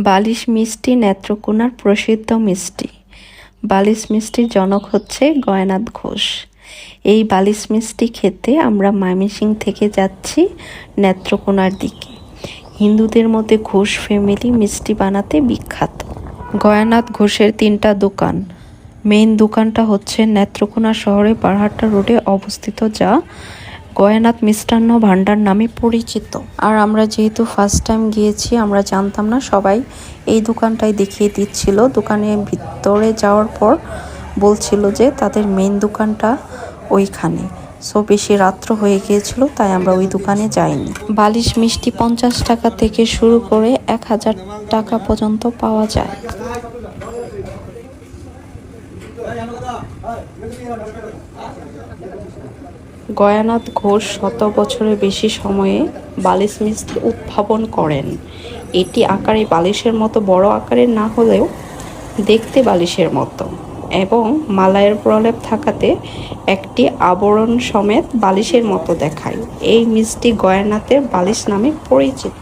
বালিশ মিষ্টি নেত্রকোনার প্রসিদ্ধ মিষ্টি। বালিশ মিষ্টির জনক হচ্ছে গয়ানাথ ঘোষ। এই বালিশ মিষ্টি খেতে আমরা ময়মনসিংহ থেকে যাচ্ছি নেত্রকোনার দিকে। হিন্দুদের মধ্যে ঘোষ ফ্যামিলি মিষ্টি বানাতে বিখ্যাত। গয়ানাথ ঘোষের 3টা দোকান। মেইন দোকানটা হচ্ছে নেত্রকোনা শহরে বারহাট্টা রোডে অবস্থিত, যা গয়ানাথ মিষ্টান্ন ভান্ডার নামে পরিচিত। আর আমরা যেহেতু ফার্স্ট টাইম গিয়েছি, আমরা জানতাম না, সবাই এই দোকানটাই দেখিয়ে দিচ্ছিল। দোকানের ভিতরে যাওয়ার পর বলছিল যে তাদের মেইন দোকানটা ওইখানে। সো বেশি রাত্র হয়ে গিয়েছিল, তাই আমরা ওই দোকানে যাইনি। বালিশ মিষ্টি 50 টাকা থেকে শুরু করে 1000 টাকা পর্যন্ত পাওয়া যায়। গয়ানাথ ঘোষ 100 বছরের বেশি সময়ে বালিশ মিষ্টি উদ্ভাবন করেন। এটি আকারে বালিশের মতো বড় আকারের না হলেও দেখতে বালিশের মতো, এবং মালাইয়ের প্রলেপ থাকাতে একটি আবরণ সমেত বালিশের মতো দেখায়। এই মিষ্টি গয়ানাথের বালিশ নামে পরিচিত।